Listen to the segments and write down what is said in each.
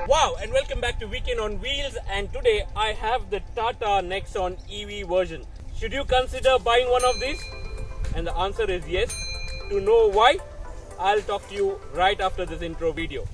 Wow, and welcome back to Weekend on Wheels. And today I have the Tata Nexon EV version. Should you consider buying one of these? And the answer is yes. To know why, I'll talk to you right after this intro video.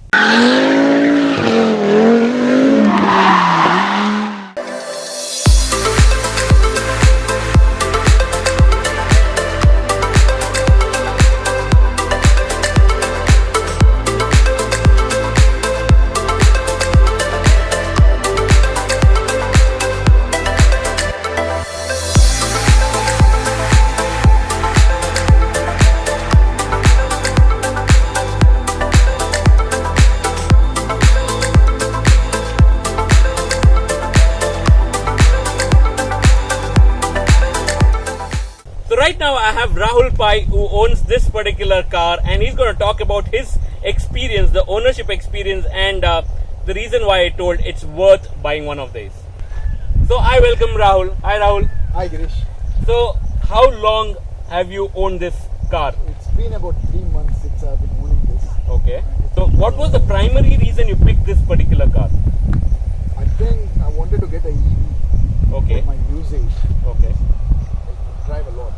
So right now I have Rahul Pai, who owns this particular car, and he's going to talk about his experience, the ownership experience, and the reason why I told it's worth buying one of these. So I welcome Rahul. Hi Rahul. Hi Girish. So how long have you owned this car? It's been about 3 months since I've been owning this. Okay. So what was the primary reason you picked this particular car? I think I wanted to get a EV Okay. for my usage. Okay. I drive a lot.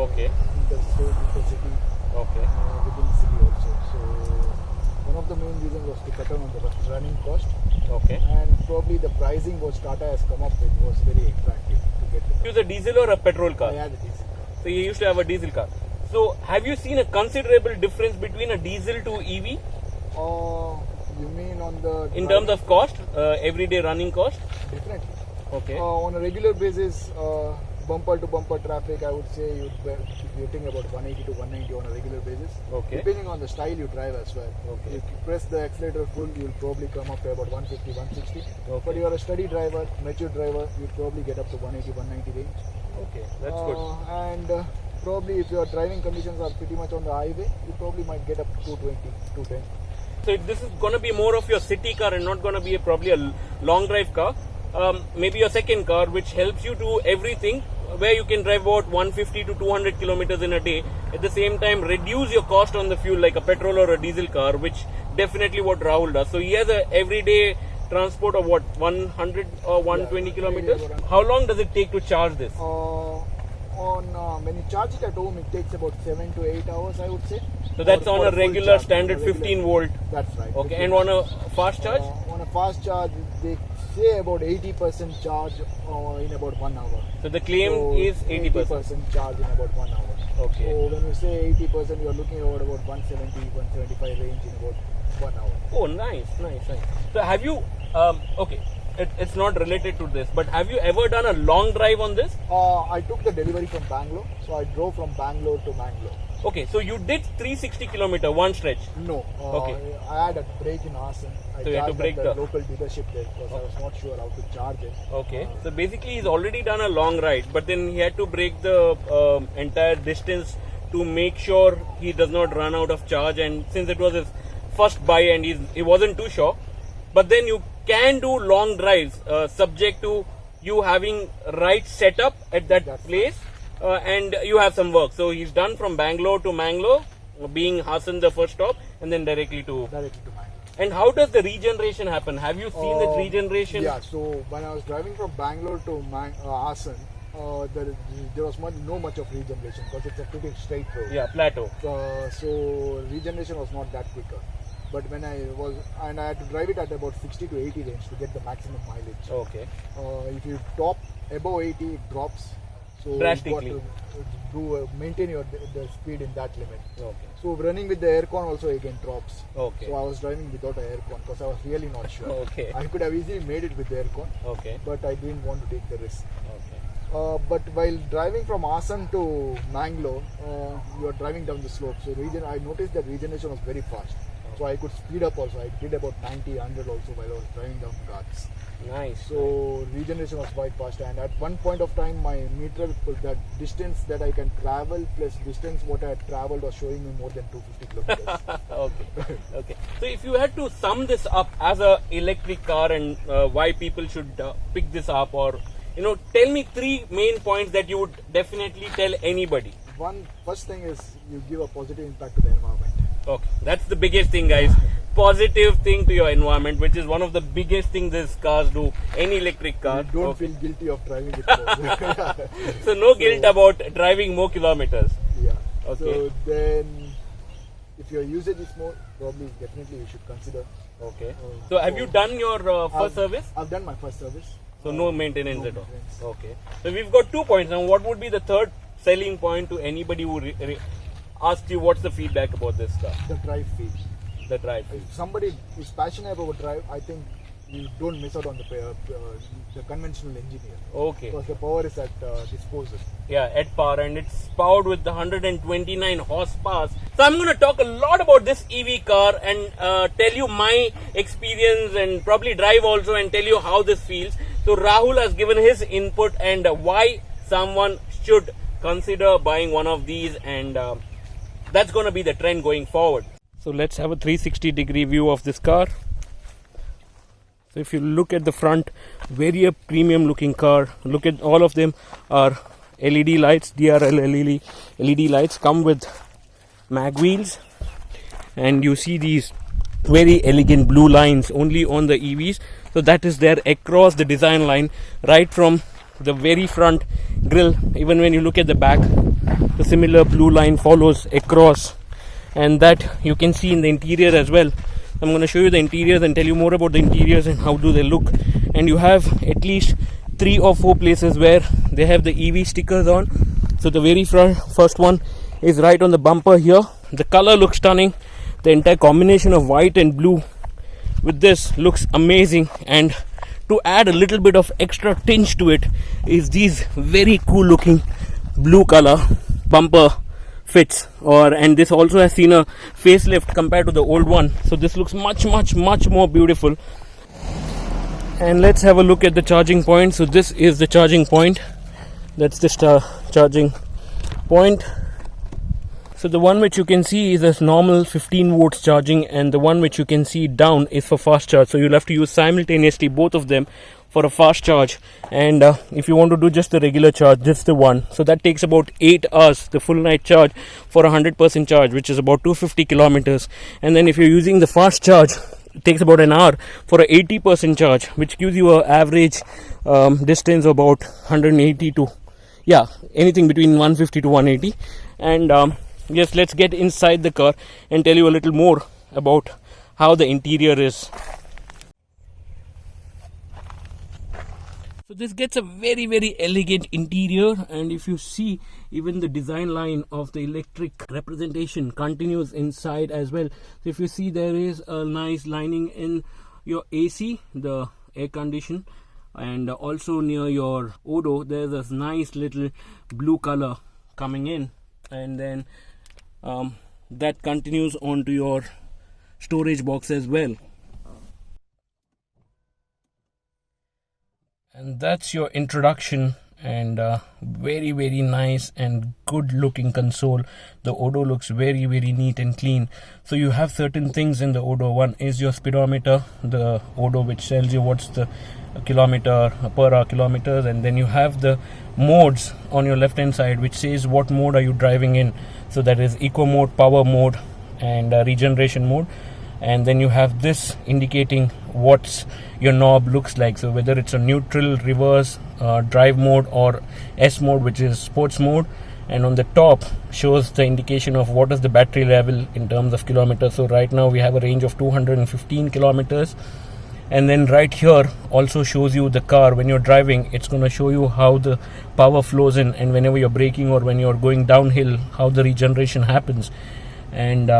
Okay. Interstate, intercity, Okay. within the city also. So one of the main reasons was to cut down on the running cost, Okay. and probably the pricing was Tata has come up with was very attractive to get the Use a diesel or a petrol I car? had a diesel car. So you used to have a diesel car. So have you seen a considerable difference between a diesel to EV You mean on the in terms of cost, everyday running cost? Definitely. Okay. On a regular basis, bumper to bumper traffic, I would say you'd be getting about 180 to 190 on a regular basis. Okay. Depending on the style you drive as well. Okay. If you press the accelerator full, you'll probably come up to about 150, 160. Okay. But you're a steady driver, mature driver, you'd probably get up to 180, 190 range. Okay, that's good. And probably if your driving conditions are pretty much on the highway, you probably might get up to 220, 210. So this is going to be more of your city car and not going to be probably a long drive car. Maybe your second car, which helps you do everything, where you can drive about 150 to 200 kilometers in a day. At the same time, reduce your cost on the fuel like a petrol or a diesel car, which definitely what Rahul does. So he has a everyday transport of what, 100 or 120 Yeah, kilometers. maybe How long does it take to charge this? When you charge it at home, it takes about 7 to 8 hours, I would say. So that's For on a full regular charge, standard on a regular- 15 volt. That's right. Okay, 15 and on a fast charge? On a fast charge, they say about 80% charge in about 1 hour. So the claim So is 80%. charge in about 1 hour. Okay. So when you say 80%, you're looking at about 170, 175 range in about 1 hour. Oh, nice. So have you, okay, it's not related to this, but have you ever done a long drive on this? I took the delivery from Bangalore, so I drove from Bangalore to Mangalore. Okay, so you did 360 kilometer, one stretch. No, Okay. I had a break in Asan. I So you had to charged break at the the- local dealership there because I was not sure how to charge it. Okay, so basically he's already done a long ride, but then he had to break the entire distance to make sure he does not run out of charge. And since it was his first buy and he wasn't too sure, but then you can do long drives subject to you having right setup at that That's place, and you have some work. So he's done from Bangalore to Mangalore, being Hassan the first stop, and then directly to. Directly to Mangalore. And how does the regeneration happen? Have you seen the regeneration? Yeah, so when I was driving from Bangalore to Asan, there was no much of regeneration because it's a pretty straight road. Yeah, plateau. So regeneration was not that quicker. But when I had to drive it at about 60 to 80 range to get the maximum mileage. Okay. If you top above 80, it drops. So Drastically. you got to maintain the speed in that limit. Okay. So running with the aircon also again drops. Okay. So I was driving without an aircon because I was really not sure. Okay. I could have easily made it with the aircon, Okay. but I didn't want to take the risk. Okay. But while driving from Asan to Mangalore, you are driving down the slope. So I noticed that regeneration was very fast. So I could speed up also. I did about 90, 100 also while I was driving down Ghats. Nice. So regeneration was quite fast, and at one point of time my meter, that distance that I can travel plus distance what I had traveled was showing me more than 250 kilometers. Okay. So if you had to sum this up as a electric car and why people should pick this up, or tell me 3 main points that you would definitely tell anybody. First thing is you give a positive impact to the environment. Okay, that's the biggest thing, guys. positive thing to your environment, which is one of the biggest things these cars do. Any electric car. You don't feel guilty of driving it more. So no guilt about driving more kilometers. Yeah. Okay. So then, if your usage is more, probably definitely you should consider. Okay. So have you done your first service? I've done my first service. So no maintenance no at all. maintenance. Okay. So we've got 2 points now. What would be the third selling point to anybody who asks you what's the feedback about this car? The drive feel. The drive. If somebody is passionate about drive, I think you don't miss out on the conventional engine here. Okay. Because the power is at disposal. Yeah, at power, and it's powered with the 129 horsepower. So I'm going to talk a lot about this EV car and tell you my experience and probably drive also and tell you how this feels. So Rahul has given his input and why someone should consider buying one of these, and that's going to be the trend going forward. So let's have a 360-degree view of this car. So if you look at the front, very a premium looking car. Look at all of them are LED lights, DRL LED lights, come with mag wheels, and you see these very elegant blue lines only on the EVs. So that is there across the design line, right from the very front grille. Even when you look at the back, the similar blue line follows across, and that you can see in the interior as well. I'm going to show you the interiors and tell you more about the interiors and how do they look. And you have at least 3 or 4 places where they have the EV stickers on. So the very first one is right on the bumper here. The color looks stunning. The entire combination of white and blue with this looks amazing. And to add a little bit of extra tinge to it is these very cool looking blue color bumper fits, and this also has seen a facelift compared to the old one. So this looks much more beautiful. And let's have a look at the charging point. So this is the charging point. That's the charging point. So the one which you can see is a normal 15 volts charging, and the one which you can see down is for fast charge. So you'll have to use simultaneously both of them for a fast charge. And if you want to do just the regular charge, this is the one. So that takes about 8 hours, the full night charge for 100% charge, which is about 250 kilometers. And then if you're using the fast charge, it takes about an hour for a 80% charge, which gives you an average distance of about 180 to anything between 150 to 180. And yes, let's get inside the car and tell you a little more about how the interior is. So this gets a very elegant interior, and if you see, even the design line of the electric representation continues inside as well. So if you see, there is a nice lining in your AC, the air condition, and also near your Odo there's this nice little blue color coming in, and then that continues onto your storage box as well. And that's your introduction, and very nice and good looking console. The Odo looks very neat and clean. So you have certain things in the Odo. One is your speedometer, the Odo, which tells you what's the kilometer per hour kilometers, and then you have the modes on your left hand side, which says what mode are you driving in. So that is eco mode, power mode, and regeneration mode. And then you have this indicating what your knob looks like, so whether it's a neutral, reverse, drive mode, or S mode, which is sports mode. And on the top shows the indication of what is the battery level in terms of kilometers. So right now we have a range of 215 kilometers. And then right here also shows you the car when you're driving. It's going to show you how the power flows in, and whenever you're braking or when you're going downhill, how the regeneration happens. And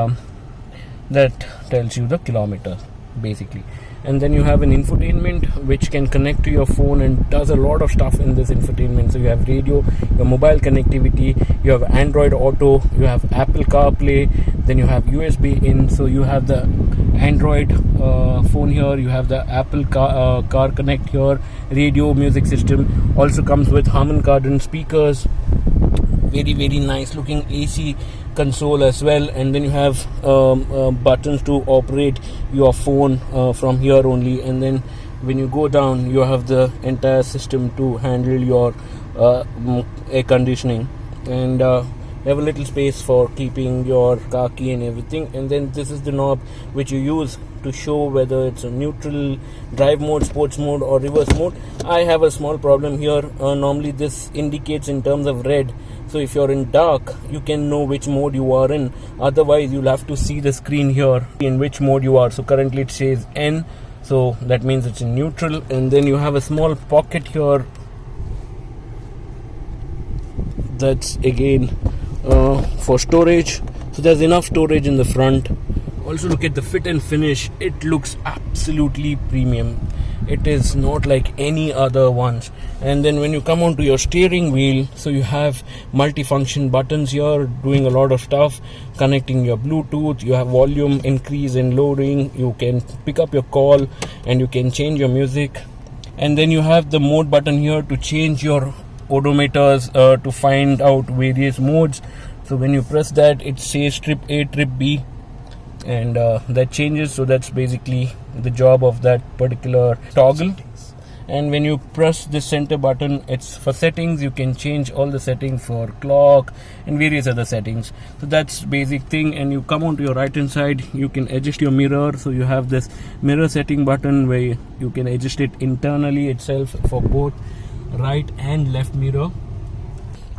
that tells you the kilometer basically. And then you have an infotainment which can connect to your phone and does a lot of stuff in this infotainment. So you have radio, your mobile connectivity, you have Android Auto, you have Apple CarPlay, then you have USB in. So you have the Android phone here, you have the Apple car Connect here, radio, music system. Also comes with Harman Kardon speakers. Very nice looking AC console as well. And then you have buttons to operate your phone from here only. And then when you go down, you have the entire system to handle your air conditioning. And You have a little space for keeping your car key and everything, and then this is the knob which you use to show whether it's a neutral, drive mode, sports mode or reverse mode. I have a small problem here. Normally this indicates in terms of red, so if you're in dark you can know which mode you are in, otherwise you'll have to see the screen here in which mode you are. So currently it says N, so that means it's in neutral. And then you have a small pocket here, that's again for storage, so there's enough storage in the front. Also look at the fit and finish, it looks absolutely premium. It is not like any other ones. And then when you come onto your steering wheel, so you have multifunction buttons here doing a lot of stuff, connecting your Bluetooth, you have volume increase and lowering, you can pick up your call and you can change your music. And then you have the mode button here to change your odometers to find out various modes. So when you press that, it says trip A, trip B, and that changes. So that's basically the job of that particular toggle. And when you press the center button, it's for settings. You can change all the settings for clock and various other settings. So that's basic thing. And you come onto your right hand side, you can adjust your mirror. So you have this mirror setting button where you can adjust it internally itself for both right and left mirror.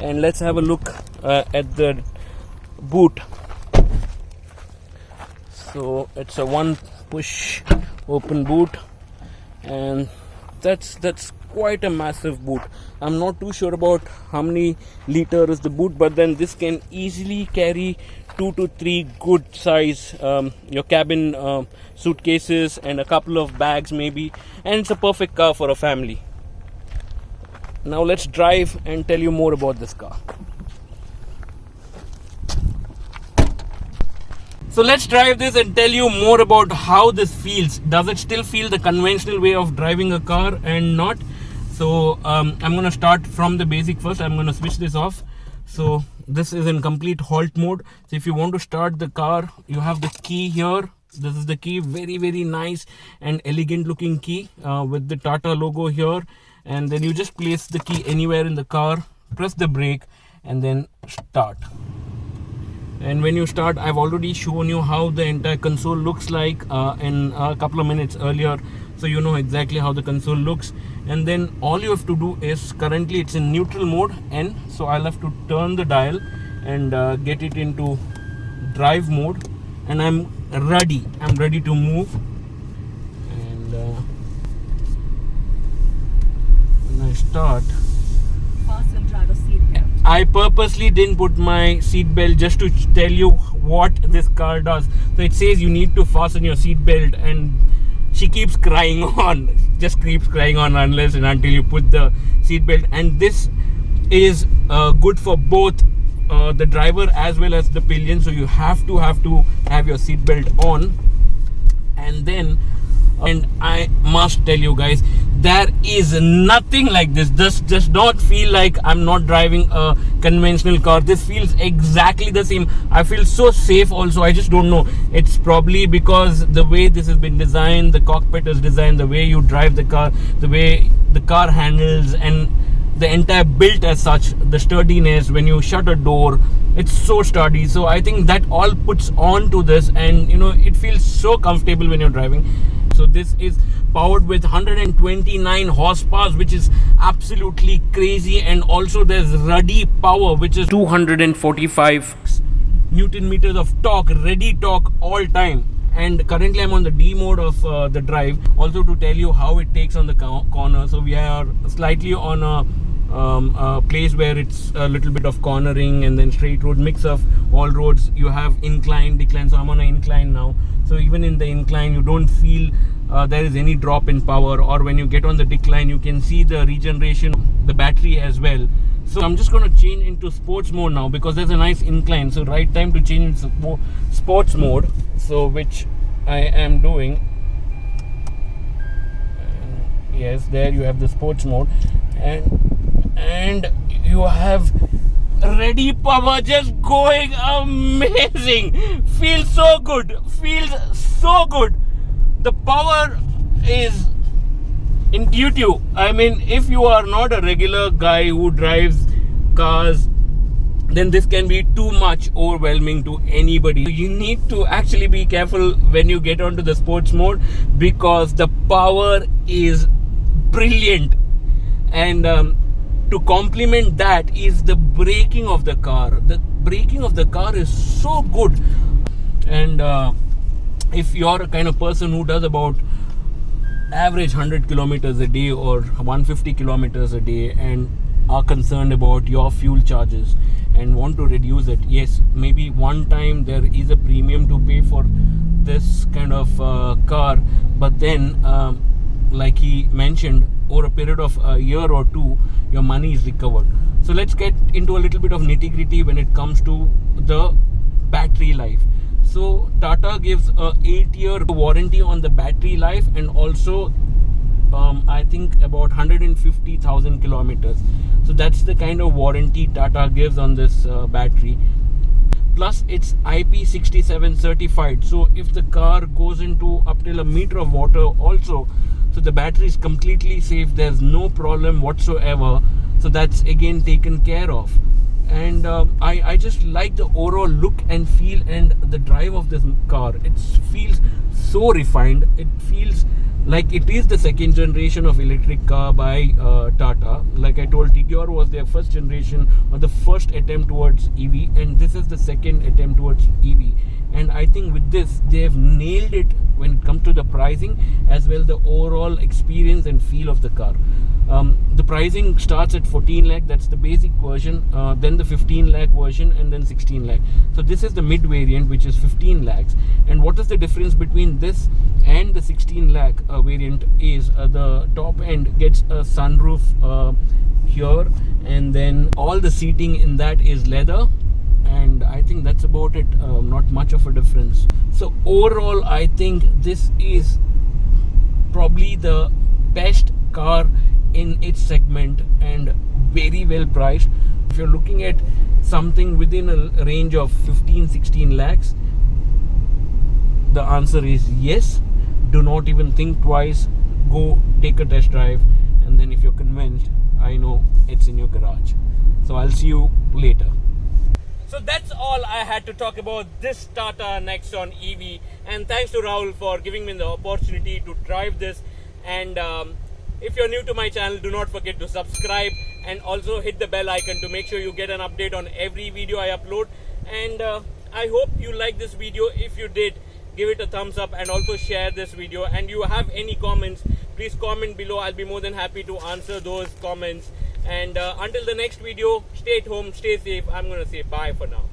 And let's have a look at the boot. So it's a one push open boot, and that's quite a massive boot. I'm not too sure about how many liter is the boot, but then this can easily carry 2 to 3 good size your cabin suitcases and a couple of bags maybe, and it's a perfect car for a family. Now let's drive and tell you more about this car. So let's drive this and tell you more about how this feels. Does it still feel the conventional way of driving a car and not? So I'm going to start from the basic first. I'm going to switch this off. So this is in complete halt mode. So if you want to start the car, you have the key here. This is the key, very nice and elegant looking key with the Tata logo here. And then you just place the key anywhere in the car, press the brake and then start. And when you start, I've already shown you how the entire console looks like in a couple of minutes earlier, so you know exactly how the console looks. And then all you have to do is, currently it's in neutral mode, and so I'll have to turn the dial and get it into drive mode, and I'm ready to move. And when I start, Fasten driver seat belt. I purposely didn't put my seat belt just to tell you what this car does. So it says you need to fasten your seat belt, and she keeps crying on, just keeps crying on unless and until you put the seat belt. And this is good for both the driver as well as the pillion, so you have to have your seat belt on. And then and I must tell you guys, there is nothing like this. This does not feel like I'm not driving a conventional car. This feels exactly the same. I feel so safe also. I just don't know. It's probably because the way this has been designed, the cockpit is designed, the way you drive the car, the way the car handles, and the entire build as such, the sturdiness, when you shut a door, it's so sturdy. So I think that all puts on to this, and you know, it feels so comfortable when you're driving. So this is powered with 129 horsepower, which is absolutely crazy. And also there's ready power, which is 245 Newton meters of torque, ready torque all time. And currently I'm on the D mode of the drive. Also to tell you how it takes on the corner. So we are slightly on a place where it's a little bit of cornering and then straight road, mix of all roads. You have incline, decline. So I'm on an incline now. So even in the incline, you don't feel there is any drop in power, or when you get on the decline, you can see the regeneration of the battery as well. So I'm just going to change into sports mode now because there's a nice incline. So right time to change into sports mode. So which I am doing. Yes, there you have the sports mode, and you have ready power just going amazing. Feels so good. The power is intuitive. I mean, if you are not a regular guy who drives cars then this can be too much overwhelming to anybody. You need to actually be careful when you get onto the sports mode, because the power is brilliant, and to complement that is the braking of the car. The braking of the car is so good, and if you're a kind of person who does about average 100 kilometers a day or 150 kilometers a day and are concerned about your fuel charges and want to reduce it, yes, maybe one time there is a premium to pay for this kind of car, but then like he mentioned, over a period of a year or two, your money is recovered. So let's get into a little bit of nitty-gritty when it comes to the battery life. So Tata gives a 8-year warranty on the battery life, and also I think about 150,000 kilometers. So that's the kind of warranty Tata gives on this battery. Plus it's IP67 certified, so if the car goes into up till a meter of water also, so the battery is completely safe, there's no problem whatsoever. So that's again taken care of. And I just like the overall look and feel and the drive of this car. It feels so refined. It feels like it is the second generation of electric car by Tata. Like I told, Tigor was their first generation or the first attempt towards EV, and this is the second attempt towards EV. And I think with this, they have nailed it when it comes to the pricing as well the overall experience and feel of the car. The pricing starts at 14 lakh, that's the basic version, then the 15 lakh version, and then 16 lakh. So this is the mid variant, which is 15 lakhs. And what is the difference between this and the 16 lakh variant is the top end gets a sunroof here, and then all the seating in that is leather. And I think that's about it, not much of a difference. So overall, I think this is probably the best car in its segment and very well priced. If you're looking at something within a range of 15-16 lakhs, the answer is yes. Do not even think twice, go take a test drive, and then if you're convinced, I know it's in your garage. So I'll see you later. So that's all I had to talk about this Tata Nexon EV, and thanks to Rahul for giving me the opportunity to drive this. And if you're new to my channel, do not forget to subscribe and also hit the bell icon to make sure you get an update on every video I upload. And I hope you like this video. If you did, give it a thumbs up and also share this video. And you have any comments, please comment below. I'll be more than happy to answer those comments. And until the next video, stay at home, stay safe. I'm going to say bye for now.